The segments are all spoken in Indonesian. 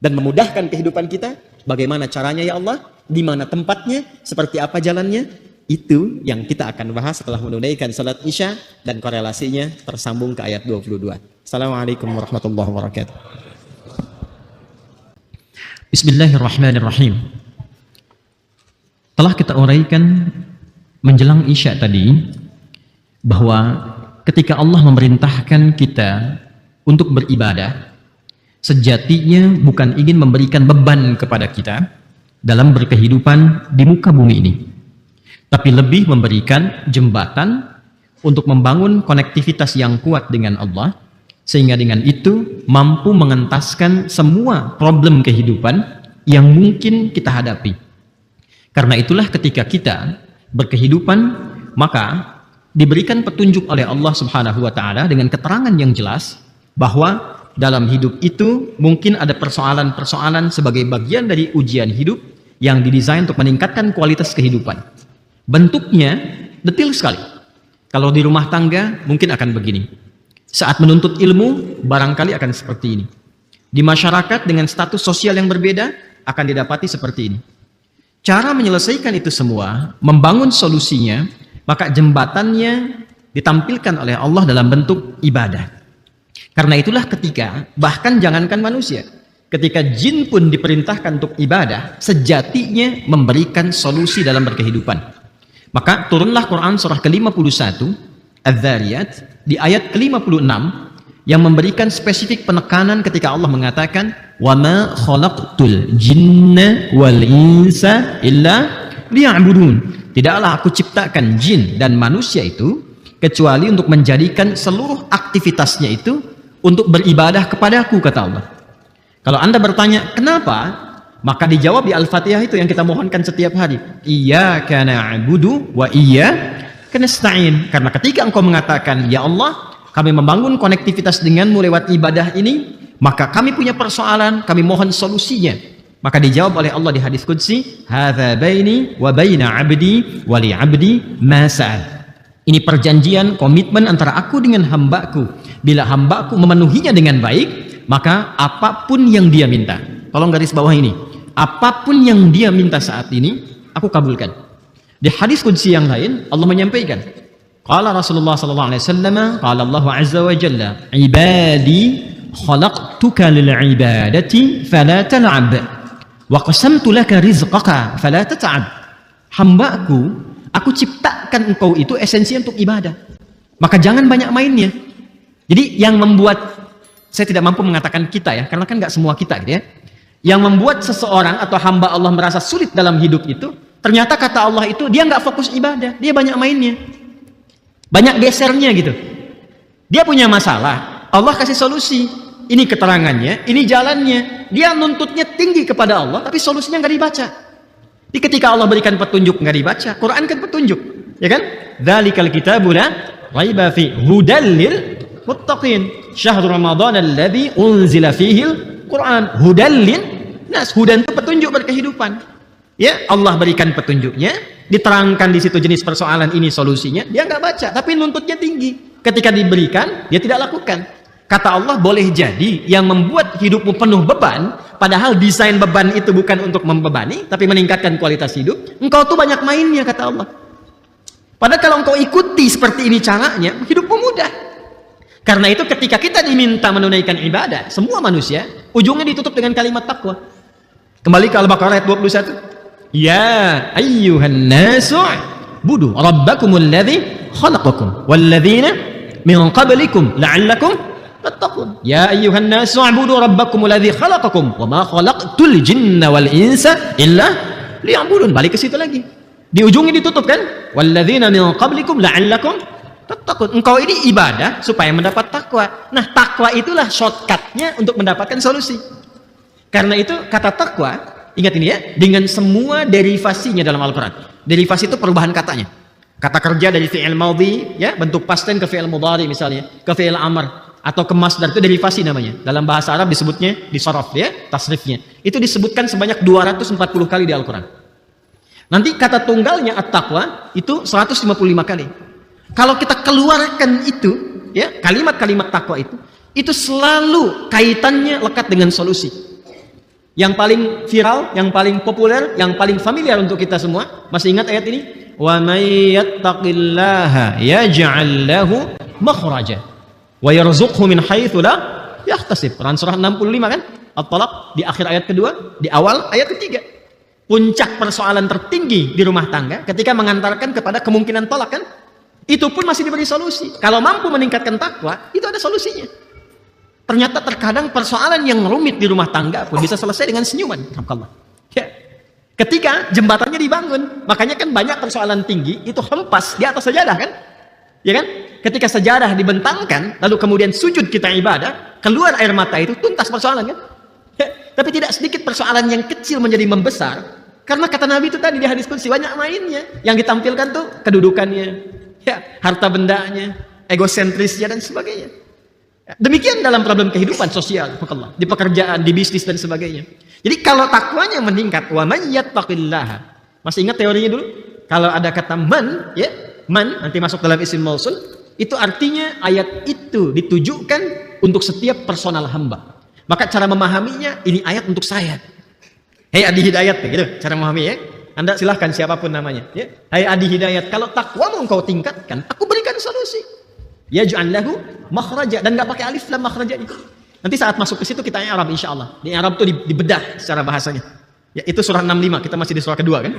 dan memudahkan kehidupan kita. Bagaimana caranya ya Allah? Di mana tempatnya? Seperti apa jalannya? Itu yang kita akan bahas setelah menunaikan salat Isya dan korelasinya tersambung ke ayat 22. Assalamualaikum warahmatullahi wabarakatuh. Bismillahirrahmanirrahim. Telah kita uraikan menjelang Isya tadi bahwa ketika Allah memerintahkan kita untuk beribadah, sejatinya bukan ingin memberikan beban kepada kita dalam berkehidupan di muka bumi ini, tapi lebih memberikan jembatan untuk membangun konektivitas yang kuat dengan Allah, sehingga dengan itu mampu mengentaskan semua problem kehidupan yang mungkin kita hadapi. Karena itulah ketika kita berkehidupan, maka diberikan petunjuk oleh Allah Subhanahu wa Ta'ala dengan keterangan yang jelas bahwa dalam hidup itu mungkin ada persoalan-persoalan sebagai bagian dari ujian hidup yang didesain untuk meningkatkan kualitas kehidupan. Bentuknya detail sekali. Kalau di rumah tangga mungkin akan begini. Saat menuntut ilmu barangkali akan seperti ini. Di masyarakat dengan status sosial yang berbeda akan didapati seperti ini. Cara menyelesaikan itu semua, membangun solusinya, maka jembatannya ditampilkan oleh Allah dalam bentuk ibadah. Karena itulah ketika, bahkan jangankan manusia, ketika jin pun diperintahkan untuk ibadah, sejatinya memberikan solusi dalam berkehidupan. Maka turunlah Quran surah ke-51, Adz-Dzariyat, di ayat ke-56, yang memberikan spesifik penekanan ketika Allah mengatakan, وَمَا خَلَقْتُ الْجِنَّ وَالْإِنسَ إِلَّا لِيَعْبُدُونَ. Tidaklah aku ciptakan jin dan manusia itu kecuali untuk menjadikan seluruh aktivitasnya itu untuk beribadah kepadaku, kata Allah. Kalau Anda bertanya, kenapa? Maka dijawab di Al-Fatihah itu yang kita mohonkan setiap hari. Iyyaka na'budu wa iyyaka nasta'in. Karena ketika engkau mengatakan, ya Allah, kami membangun konektivitas denganmu lewat ibadah ini, maka kami punya persoalan, kami mohon solusinya. Maka dijawab oleh Allah di hadis qudsi, hadza baini wa baina 'abdi wa li 'abdi ma sa'al. Ini perjanjian, komitmen antara aku dengan hambaku. Bila hambaku memenuhinya dengan baik, maka apapun yang dia minta. Tolong garis bawah ini. Apapun yang dia minta saat ini, aku kabulkan. Di hadis qudsi yang lain, Allah menyampaikan, qala Rasulullah sallallahu alaihi wasallam, qala Allah azza wa jalla, ibadi khalaqtuka lil ibadati fala tal'ab wa qasamtu laka rizqaka fala tat'ab. Hambaku, aku ciptakan engkau itu esensi untuk ibadah, maka jangan banyak mainnya. Jadi yang membuat, saya tidak mampu mengatakan kita ya, karena kan nggak semua kita gitu ya, yang membuat seseorang atau hamba Allah merasa sulit dalam hidup itu, ternyata kata Allah itu dia nggak fokus ibadah, dia banyak mainnya, banyak gesernya gitu. Dia punya masalah, Allah kasih solusi, ini keterangannya, ini jalannya. Dia nuntutnya tinggi kepada Allah, tapi solusinya nggak dibaca. Jadi ketika Allah berikan petunjuk nggak dibaca, Quran kan petunjuk, ya kan? Dzalikal kitabu la raiba fi hudal lil muttaqin. Syahrul Ramadan alladzi unzila fihil Quran hudal lin nas. Hudan itu petunjuk berkehidupan. Ya, Allah berikan petunjuknya, diterangkan di situ jenis persoalan ini solusinya, dia nggak baca, tapi nuntutnya tinggi. Ketika diberikan, dia tidak lakukan. Kata Allah, boleh jadi yang membuat hidupmu penuh beban, padahal desain beban itu bukan untuk membebani, tapi meningkatkan kualitas hidup. Engkau tuh banyak mainnya, kata Allah. Padahal kalau engkau ikuti seperti ini caranya, hidupmu mudah. Karena itu ketika kita diminta menunaikan ibadah, semua manusia, ujungnya ditutup dengan kalimat takwa. Kembali ke Al-Baqarah ayat 21. Ya ayyuhan nasu budu rabbakumul ladzi khalaqakum walladzina min qablikum la'allakum tattaqun. Ya ayyuhan nasu budu rabbakumul ladzi khalaqakum wama khalaqtul jinna wal insa illa liya'budun. Balik ke situ lagi. Di ujungnya ditutup kan? Walladzina min qablikum la'allakum tattaqun. Engkau ini ibadah supaya mendapat takwa. Nah, takwa itulah shortcutnya untuk mendapatkan solusi. Karena itu kata takwa, ingat ini ya, dengan semua derivasinya dalam Al-Quran. Derivasi itu perubahan katanya. Kata kerja dari fi'il madhi, ya, bentuk past tense ke fi'il mudhari misalnya, ke fi'il amr, atau ke masdar, itu derivasi namanya. Dalam bahasa Arab disebutnya disaraf, ya, tasrifnya. Itu disebutkan sebanyak 240 kali di Al-Quran. Nanti kata tunggalnya at-taqwa itu 155 kali. Kalau kita keluarkan itu, ya, kalimat-kalimat takwa itu selalu kaitannya lekat dengan solusi. Yang paling viral, yang paling populer, yang paling familiar untuk kita semua. Masih ingat ayat ini? Wa may yattaqillaha yaj'al lahu makhraja wa yarzuqhu min haitsu la yahtasib. Quran surah 65 kan? At-Talaq di akhir ayat kedua, di awal ayat ketiga. Puncak persoalan tertinggi di rumah tangga ketika mengantarkan kepada kemungkinan tolak kan? Itu pun masih diberi solusi. Kalau mampu meningkatkan takwa, itu ada solusinya. Ternyata terkadang persoalan yang rumit di rumah tangga pun bisa selesai dengan senyuman. Ya. Ketika jembatannya dibangun, makanya kan banyak persoalan tinggi itu hempas di atas sejadah kan? Ya kan? Ketika sejadah dibentangkan, lalu kemudian sujud kita ibadah, keluar air mata itu tuntas persoalan kan? Ya. Tapi tidak sedikit persoalan yang kecil menjadi membesar, karena kata Nabi itu tadi di hadis qudsi banyak mainnya. Yang ditampilkan tuh kedudukannya, ya, harta bendanya, egosentrisnya dan sebagainya. Demikian dalam problem kehidupan sosial, di pekerjaan, di bisnis dan sebagainya. Jadi kalau takwanya meningkat, wa may yattaqillaha. Masih ingat teorinya dulu? Kalau ada kata man, ya, man nanti masuk dalam isim mausul, itu artinya ayat itu ditujukan untuk setiap personal hamba. Maka cara memahaminya, ini ayat untuk saya. Hei Adi Hidayat, gitu cara memahami ya. Anda silahkan siapapun namanya, ya. Hei Adi Hidayat, kalau takwamu engkau tingkatkan, aku berikan solusi. Yaj'al lahu makhraja, dan nggak pakai alif lam makhraja itu. Nanti saat masuk ke situ kita Arab insyaallah. Di Arab tuh dibedah secara bahasanya. Ya itu surah 65, kita masih di surah kedua kan?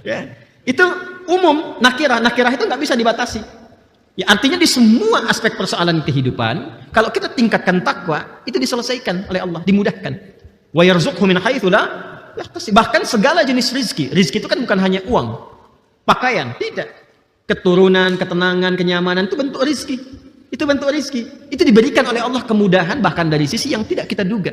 Ya. Itu umum, nakirah itu nggak bisa dibatasi. Ya artinya di semua aspek persoalan kehidupan, kalau kita tingkatkan takwa, itu diselesaikan oleh Allah, dimudahkan. Wa yarzuqhu min haitsu la yahtasib. Bahkan segala jenis rizki. Rizki itu kan bukan hanya uang, pakaian, tidak. Keturunan, ketenangan, kenyamanan itu bentuk rizki. Itu bentuk rizki. Itu diberikan oleh Allah kemudahan bahkan dari sisi yang tidak kita duga.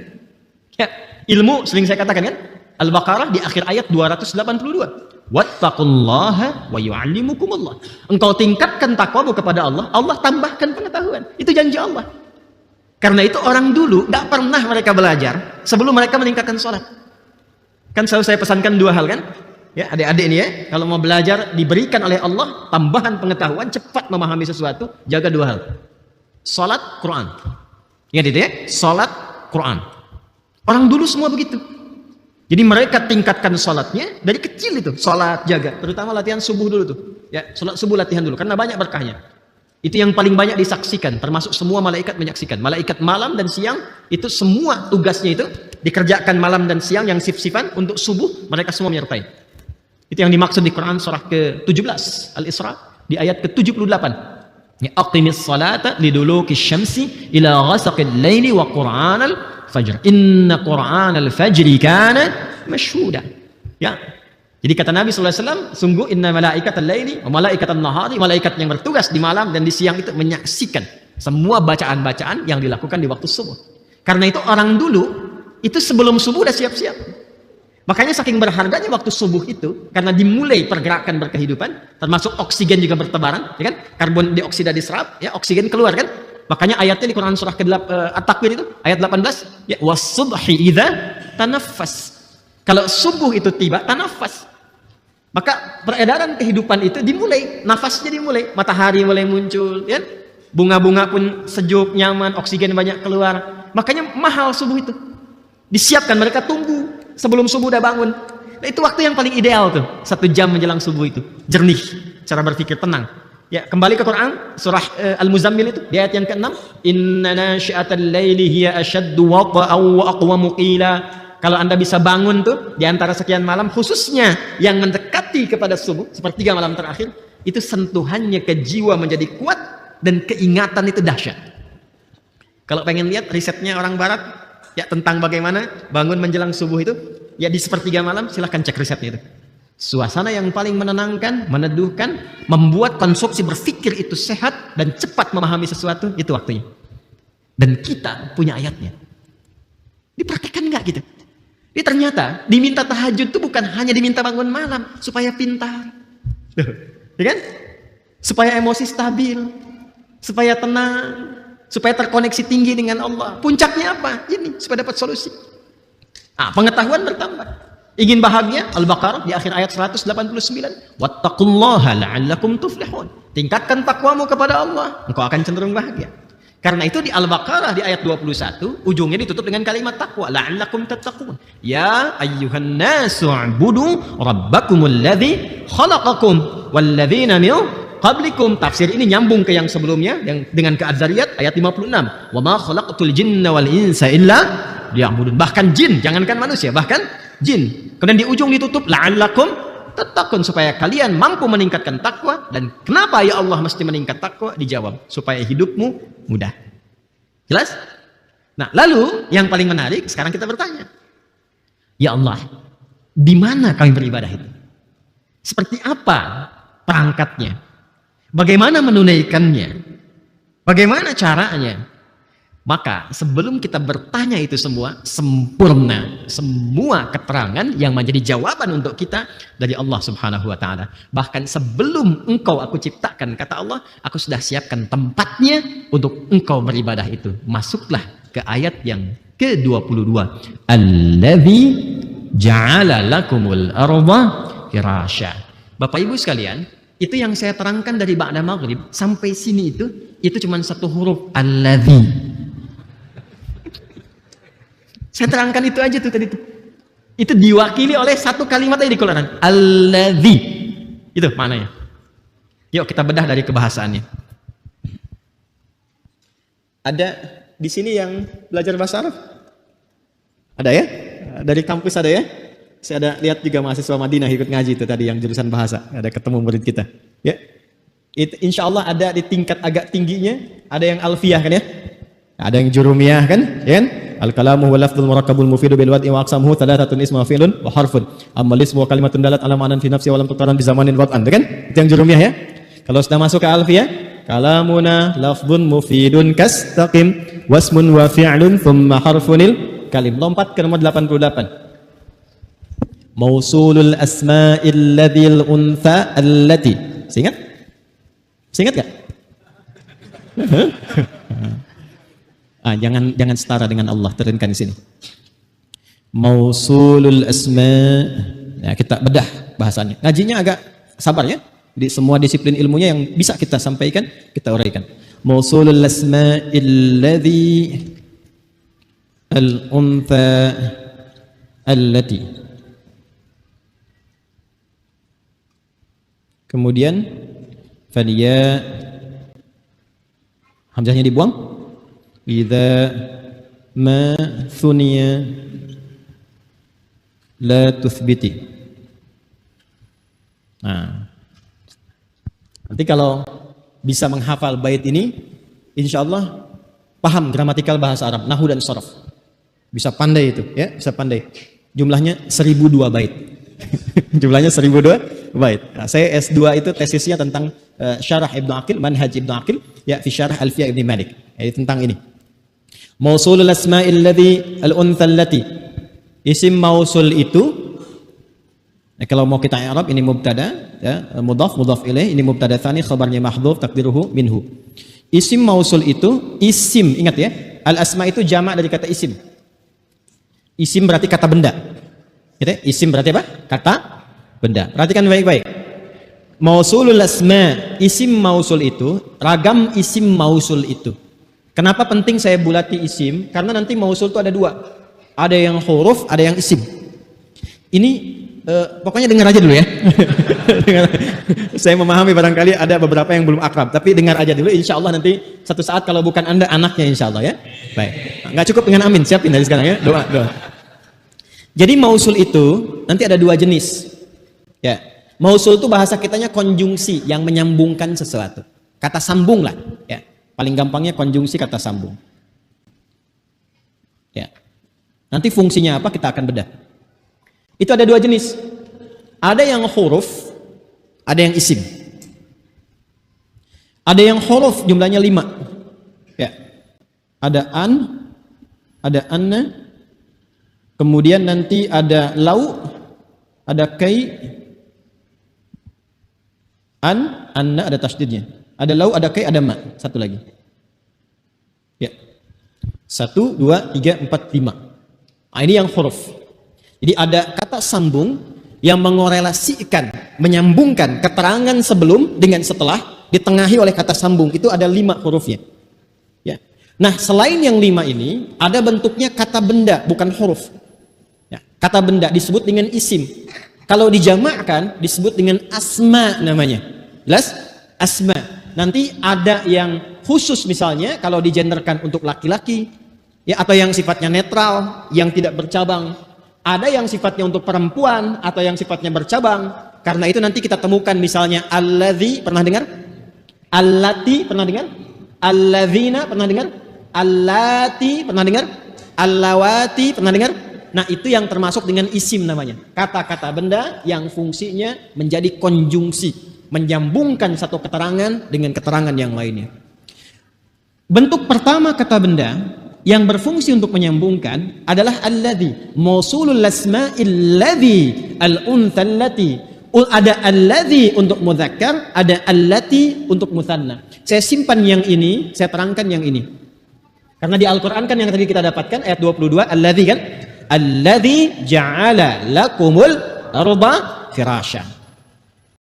Ya, ilmu sering saya katakan kan? Al-Baqarah di akhir ayat 282. Wattaqullaha wa yu'allimukumullah. Engkau tingkatkan takwamu kepada Allah, Allah tambahkan pengetahuan. Itu janji Allah. Karena itu orang dulu enggak pernah mereka belajar sebelum mereka meningkatkan sholat. Kan selalu saya pesankan dua hal kan? Ya, adik-adik ini ya, kalau mau belajar diberikan oleh Allah tambahan pengetahuan, cepat memahami sesuatu, jaga dua hal. Salat, Quran. Ingat itu ya, salat, Quran. Orang dulu semua begitu. Jadi mereka tingkatkan salatnya dari kecil itu, salat jaga, terutama latihan subuh dulu tuh. Ya, salat subuh latihan dulu karena banyak berkahnya. Itu yang paling banyak disaksikan, termasuk semua malaikat menyaksikan. Malaikat malam dan siang itu semua tugasnya itu dikerjakan malam dan siang yang sif-sifan untuk subuh mereka semua menyertai. Itu yang dimaksud di Quran surah ke-17 Al-Isra di ayat ke-78. Ya aqimis salata liduluki syamsi ila ghasaqil laili wa qur'anal fajr. Inna qur'anal fajri kana mashhuda. Ya. Jadi kata Nabi SAW, sungguh inna malaikatal laili wa malaikatal nahari, malaikat yang bertugas di malam dan di siang itu menyaksikan semua bacaan-bacaan yang dilakukan di waktu subuh. Karena itu orang dulu itu sebelum subuh udah siap-siap. Makanya saking berharganya waktu subuh itu, karena dimulai pergerakan berkehidupan, termasuk oksigen juga bertebaran, ya kan? Karbon dioksida diserap, ya oksigen keluar kan? Makanya ayatnya di Quran surah At-Takwir itu, ayat 18, ya was-subhi idza tanaffas. Kalau subuh itu tiba, tanafas. Maka peredaran kehidupan itu dimulai, nafasnya dimulai, matahari mulai muncul, ya. Bunga-bunga pun sejuk, nyaman, oksigen banyak keluar. Makanya mahal subuh itu. Disiapkan, mereka tunggu sebelum subuh udah bangun. Nah, itu waktu yang paling ideal tuh, 1 jam menjelang subuh itu, jernih, cara berpikir tenang. Ya, kembali ke Quran surah Al-Muzammil itu di ayat yang ke-6, inna nasyi'atal laili hiya ashaddu wata'an wa aqwamu qila. Kalau Anda bisa bangun tuh di antara sekian malam, khususnya yang mendekati kepada subuh, sepertiga malam terakhir, itu sentuhannya ke jiwa menjadi kuat dan keingatan itu dahsyat. Kalau pengen lihat risetnya orang barat ya tentang bagaimana bangun menjelang subuh itu, ya di sepertiga malam, silahkan cek risetnya itu. Suasana yang paling menenangkan, meneduhkan, membuat konstruksi berpikir itu sehat dan cepat memahami sesuatu, itu waktunya. Dan kita punya ayatnya. Dipraktikkan nggak gitu? Ini ternyata diminta tahajud itu bukan hanya diminta bangun malam supaya pintar, ya kan? Supaya emosi stabil, supaya tenang, supaya terkoneksi tinggi dengan Allah. Puncaknya apa? Ini, supaya dapat solusi. Pengetahuan bertambah. Ingin bahagia? Al-Baqarah di akhir ayat 189. Wattaqullaha la'allakum tuflihun. Tingkatkan takwamu kepada Allah, engkau akan cenderung bahagia. Karena itu di Al-Baqarah di ayat 21 ujungnya ditutup dengan kalimat takwa, la'allakum tattaqun. Ya ayyuhan nasu ubudu rabbakumul ladzi khalaqakum walladzina min qablikum. Tafsir ini nyambung ke yang sebelumnya yang dengan ke Az-Zariyat ayat 56. Wa ma khalaqtul jinna wal insa illa liya'budun. Bahkan jin, jangankan manusia, bahkan jin. Kemudian di ujung ditutup la'allakum tattaqun, supaya kalian mampu meningkatkan takwa. Dan kenapa ya Allah mesti meningkat takwa? Dijawab, supaya hidupmu mudah. Jelas? Nah, lalu yang paling menarik sekarang kita bertanya, ya Allah, di mana kami beribadah itu? Seperti apa perangkatnya? Bagaimana menunaikannya? Bagaimana caranya? Maka sebelum kita bertanya itu semua, sempurna semua keterangan yang menjadi jawaban untuk kita dari Allah Subhanahu wa taala. Bahkan sebelum engkau aku ciptakan, kata Allah, aku sudah siapkan tempatnya untuk engkau beribadah itu. Masuklah ke ayat yang ke-22. Allazi ja'ala lakumul arda firasya. Bapak Ibu sekalian, itu yang saya terangkan dari ba'da maghrib sampai sini itu cuma satu huruf, allazi. Saya terangkan itu aja tuh tadi tuh. Itu diwakili oleh satu kalimat aja di Quran. Alladzi. Itu maknanya. Yuk kita bedah dari kebahasaannya. Ada di sini yang belajar bahasa Arab? Ada ya? Dari kampus ada ya? Saya ada lihat juga mahasiswa Madinah ikut ngaji itu tadi yang jurusan bahasa. Ada ketemu murid kita. Ya. Itu insya Allah ada di tingkat agak tingginya. Ada yang alfiyah kan ya? Ada yang jurumiyah kan? Ya kan? Al-kalamu wal lafdzul murakkabul mufidu bil wad'i wa aqsamuhu thalathatun ismu wa fi'lun wa harfun. Amma ismu wa kalimatun dalat ala ma'nan fi nafsi wa lam tuqaran bi zamanin wad'an. Kan? Itu yang jurumiyah ya. Kalau sudah masuk ke alfiyah, kalamuna lafdzun mufidun kastaqim wasmun wa fi'lun thumma harfunil kalim. Lompat ke nomor 88. Mausulul asma'il ladzil untha allati. Ingat? Ingat enggak? Jangan setara dengan Allah, turunkan di sini. Mausulul asma. Ya, kita bedah bahasanya. Ngajinya agak sabar ya. Di semua disiplin ilmunya yang bisa kita sampaikan, kita uraikan. Mausulul asma alladhi al-untha allati. Kemudian faliya, hamzahnya dibuang. Idza ma thuniya la tuthbiti. Nah, nanti kalau bisa menghafal bait ini, insya Allah paham gramatikal bahasa Arab, nahu dan sharaf. Bisa pandai itu, ya, bisa pandai. Jumlahnya 1002 bait. Jumlahnya 1002 bait. Nah, saya S2 itu tesisnya tentang syarah Ibnu Aqil, manhaj Ibnu Aqil, ya, fi syarah Alfiyah Ibnu Malik. Tentang ini. Mausulul asma'il ladzi al-untha allati. Isim mausul itu, kalau mau kita i'rab, ini mubtada ya, mudhaf ilaih, ini mubtada tsani, khabarnya mahdhuf, takdiruhu minhu. Isim mausul itu isim, ingat ya, al-asma itu jamak dari kata isim. Isim berarti kata benda. Gitu ya? Isim berarti apa? Kata benda. Perhatikan baik-baik. Mausulul asma, isim mausul itu, ragam isim mausul itu. Kenapa penting saya bulati isim? Karena nanti mausul itu ada dua. Ada yang huruf, ada yang isim. Ini pokoknya dengar aja dulu ya. Saya memahami barangkali ada beberapa yang belum akrab, tapi dengar aja dulu. Insya Allah nanti satu saat kalau bukan Anda anaknya, insya Allah ya. Baik. Nggak cukup dengan amin, siapin dari sekarang ya. Doa. Jadi mausul itu nanti ada dua jenis. Ya. Mausul itu bahasa kitanya konjungsi yang menyambungkan sesuatu. Kata sambung lah. Ya. Paling gampangnya konjungsi kata sambung. Ya. Nanti fungsinya apa kita akan bedah. Itu ada dua jenis. Ada yang huruf, ada yang isim. Ada yang huruf jumlahnya 5. Ya. Ada an, ada anna, kemudian nanti ada lau, ada kai, anna ada tasdidnya. Ada lau, ada kai, ada ma. Satu lagi. Ya. 1, 2, 3, 4, 5. Nah, ini yang huruf. Jadi ada kata sambung yang mengorelasikan, menyambungkan keterangan sebelum dengan setelah, ditengahi oleh kata sambung. Itu ada 5 hurufnya. Ya. Nah, selain yang 5 ini, ada bentuknya kata benda, bukan huruf. Ya, kata benda disebut dengan isim. Kalau dijamakkan, disebut dengan asma namanya. Jelas? Asma. Nanti ada yang khusus misalnya, kalau digenderkan untuk laki-laki, ya, atau yang sifatnya netral, yang tidak bercabang. Ada yang sifatnya untuk perempuan, atau yang sifatnya bercabang. Karena itu nanti kita temukan misalnya, alladzi, pernah dengar? Allati, pernah dengar? Alladzina, pernah dengar? Allati, pernah dengar? Allawati, pernah dengar? Nah, itu yang termasuk dengan isim namanya. Kata-kata benda yang fungsinya menjadi konjungsi, menyambungkan satu keterangan dengan keterangan yang lainnya. Bentuk pertama kata benda yang berfungsi untuk menyambungkan adalah alladzi, mausulul asma'il ladzi, al-untha allati. Ada alladzi untuk mudzakkar, ada allati untuk mutsanna. Saya simpan yang ini, saya terangkan yang ini. Karena di Al-Quran kan yang tadi kita dapatkan ayat 22, alladzi kan, alladzi ja'ala lakumul arda firasya.